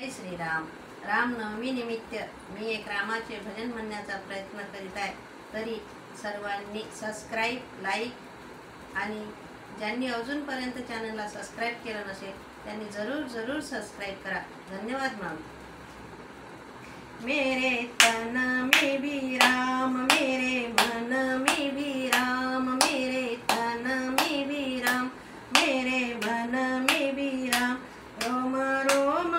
जय श्रीराम. रामनवमी निमित्त मी एक रामाचे भजन म्हणण्याचा प्रयत्न करीत आहे. तरी सर्वांनी सबस्क्राईब, लाईक आणि ज्यांनी अजूनपर्यंत चॅनलला सबस्क्राईब केलं नसेल त्यांनी जरूर सबस्क्राईब करा. धन्यवाद माम. मेरे तन में भी राम, मेरे मन में भी राम, मेरे तन में भी राम, मेरे मन में भी राम. रोम रोम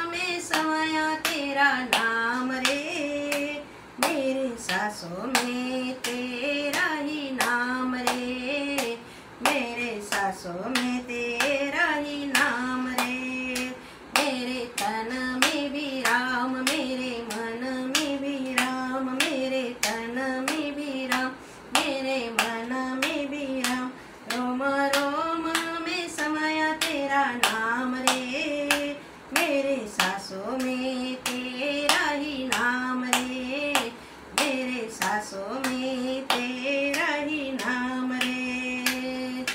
में समाया तेरा नाम रे, मेरे सांसों में तेरा ही नाम रे, मेरे सांसों में तेरा ही नाम रे. मेरे तन में भी राम, मेरे मन में भी राम, मेरे तन में भी राम, मेरे मन में भी राम. रोम रोम में समाया तेरा नाम रे, मेरे सांसों में तेरा ही नाम रे, मेरे सांसों में तेरा ही नाम रे.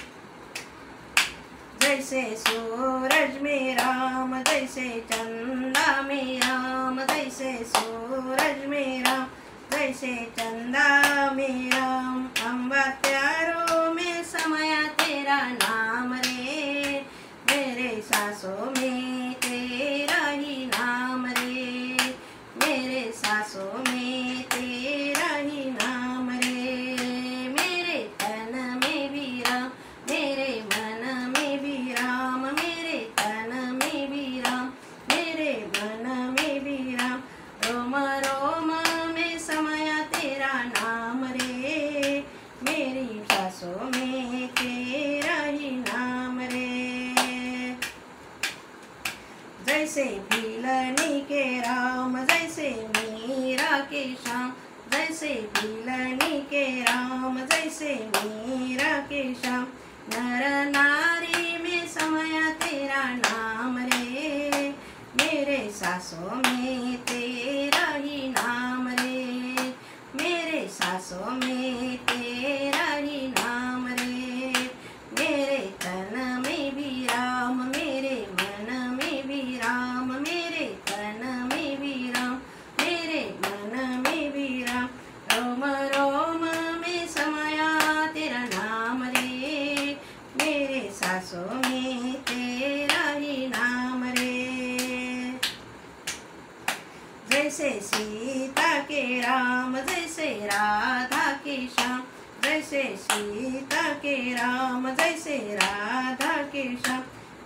जैसे सूरज में राम, जैसे चंदा में राम, जैसे सूरज में राम, जैसे चंदा में राम. अम्बा प्यारों में समाया तेरा नाम रे, मेरे सांसों में तेरा ही नाम रे, मेरे सांसों में तेरा ही नाम रे. मेरे तन में भी राम, मेरे मन में भी राम, मेरे तन में भी राम, मेरे मन में भी राम. रोम रोम में समाया तेरा नाम रे, मेरी सांसों में तेरा ही नाम रे. जैसे भीलनी के राम, जैसे मीरा के श्याम, जैसे भीलनी के राम, जैसे मीरा के श्याम. नर नारी में समाया तेरा नाम रे, मेरे सांसों में तेरा ही नाम रे, मेरे सांसों में तेरा ही नाम रे. मेरे तन में भी राम, मेरे मन में भी राम, मेरे तन में भी राम, मेरे मन में भी राम. रोम रोम में समाया तेरा नाम रे, मेरे सांसों में तेरा ही नाम रे. जैसे सीता के राम, जैसे राधा के श्याम, जैसे सीता के राम, जैसे राधा के श्याम.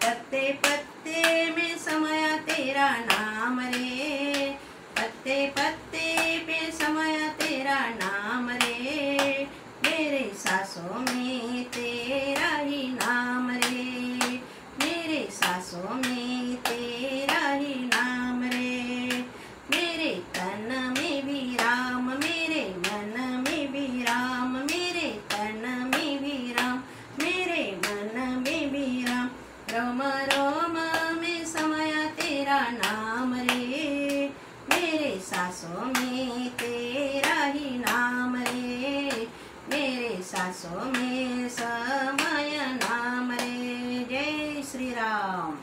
पत्ते पत्ते में समाया तेरा नाम रे, पत्ते पत्ते पे समाया तेरा नाम रे, मेरे सांसों में तेरा ही नाम रे, मेरे सांसों में तेरा ही नाम रे. मेरे तन में भी राम, मेरे मन में भी राम, मेरे तन में भी राम, मेरे मन में भी राम. रोम रोम में समाया तेरा नाम रे, मेरे सांसों में तेरा ही नाम रे, मेरे सांसों में समाया नाम रे. जय श्री राम.